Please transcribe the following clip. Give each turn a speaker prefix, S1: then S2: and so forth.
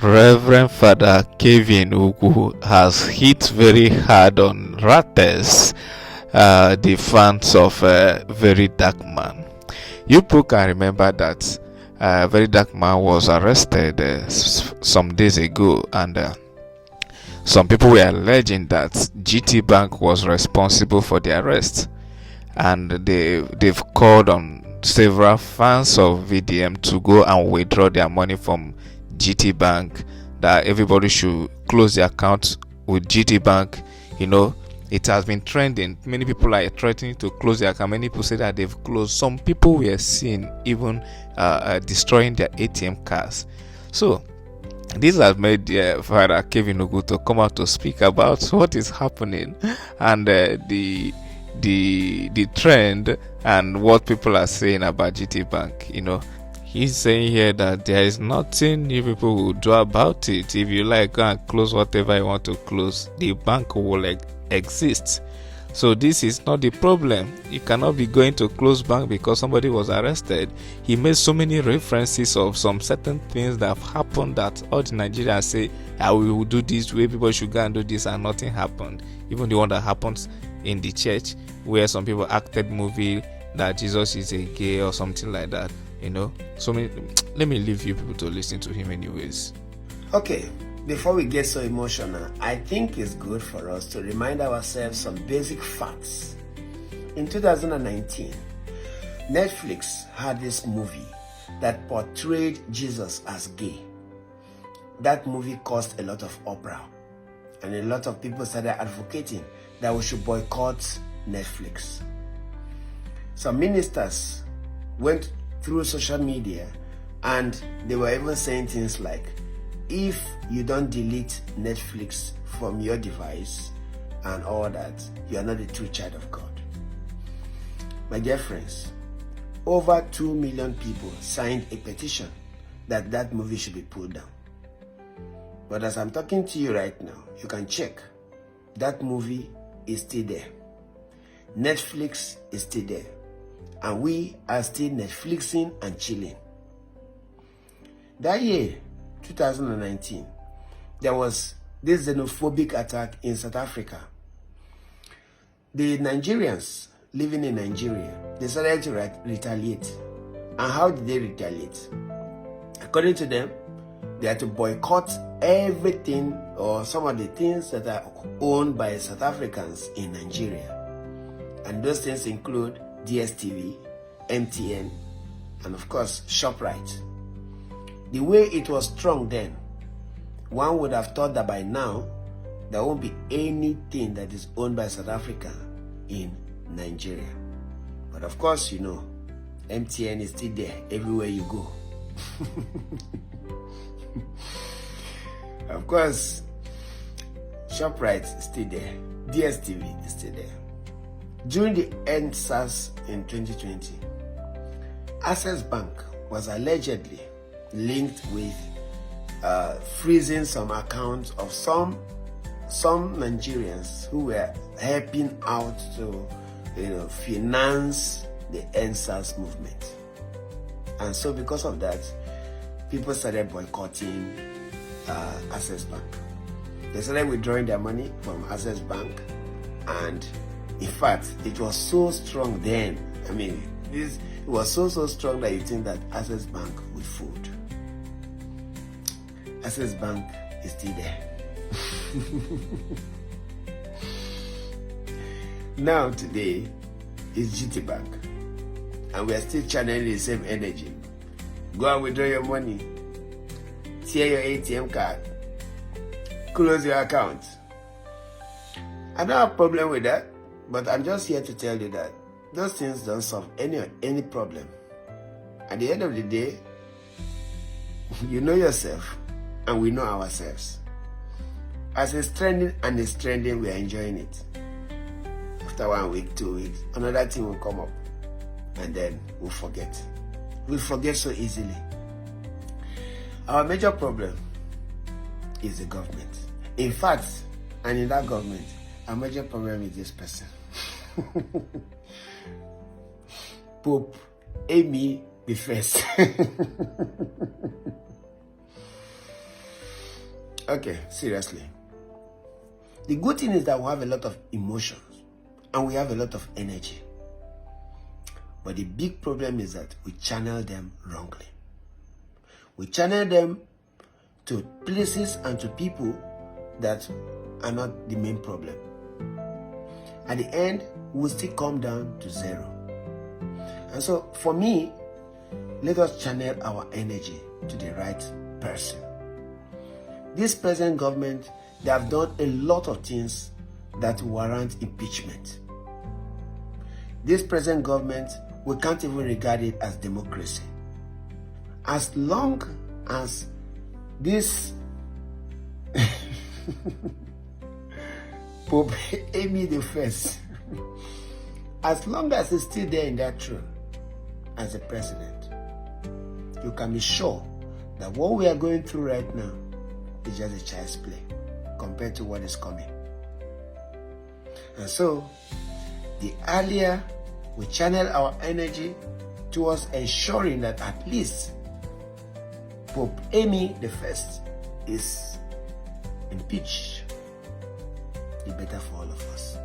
S1: Reverend Father Kelvin Ugwu has hit very hard on Rates, the fans of Verydarkman. You people can remember that Verydarkman was arrested some days ago, and some people were alleging that GT Bank was responsible for the arrest, and they've called on several fans of VDM to go and withdraw their money from GT Bank, that everybody should close their account with GT Bank. It has been trending. Many people are threatening to close their account. Many people say that they've closed. Some people were seen even destroying their ATM cards. So this has made Father Kelvin Ugwu to come out to speak about what is happening, and the trend and what people are saying about GT Bank. He's saying here that there is nothing you people will do about it. If you like, go and close whatever you want to close. The bank will exist. So this is not the problem. You cannot be going to close bank because somebody was arrested. He made so many references of some certain things that have happened that all the Nigerians say, we will do this way, people should go and do this, and nothing happened. Even the one that happens in the church, where some people acted movie that Jesus is a gay or something like that. So let me leave you people to listen to him anyways.
S2: Okay, before we get so emotional, I think it's good for us to remind ourselves some basic facts. In 2019, Netflix had this movie that portrayed Jesus as gay. That movie caused a lot of uproar, and a lot of people started advocating that we should boycott Netflix. Some ministers went through social media and they were even saying things like, if you don't delete Netflix from your device and all that, you are not a true child of God. My dear friends, over 2 million people signed a petition that that movie should be pulled down. But as I'm talking to you right now, you can check. That movie is still there. Netflix is still there. And we are still Netflixing and chilling. That year, 2019, there was this xenophobic attack in South Africa. The Nigerians living in Nigeria decided to retaliate. And how did they retaliate? According to them, they had to boycott everything or some of the things that are owned by South Africans in Nigeria. And those things include DSTV, MTN, and of course ShopRite. The way it was strong then, one would have thought that by now there won't be anything that is owned by South Africa in Nigeria. But of course, MTN is still there everywhere you go. Of course, ShopRite is still there. DSTV is still there. During the EndSARS in 2020, Access Bank was allegedly linked with freezing some accounts of some Nigerians who were helping out to finance the EndSARS movement. And so because of that, people started boycotting Access Bank. They started withdrawing their money from Access Bank, and in fact, it was so strong then. It was so strong that you think that Access Bank would fold. Access Bank is still there. Now today is GT Bank, and we are still channeling the same energy. Go and withdraw your money, tear your ATM card, close your account. I don't have a problem with that. But I'm just here to tell you that those things don't solve any problem. At the end of the day, you know yourself and we know ourselves. As it's trending and it's trending, we're enjoying it. After 1 week, 2 weeks, another thing will come up and then we'll forget. We'll forget so easily. Our major problem is the government. In fact, and in that government, our major problem is this person. Pope Amy the First. Okay, seriously. The good thing is that we have a lot of emotions and we have a lot of energy. But the big problem is that we channel them wrongly. We channel them to places and to people that are not the main problem. At the end, we'll still come down to zero. And so, for me, let us channel our energy to the right person. This present government, they have done a lot of things that warrant impeachment. This present government, we can't even regard it as democracy. As long as this Pope Amy the First, as long as he's still there in that throne as a president, you can be sure that what we are going through right now is just a child's play compared to what is coming. And so, the earlier we channel our energy towards ensuring that at least Pope Amy the First is impeached, the better for all of us.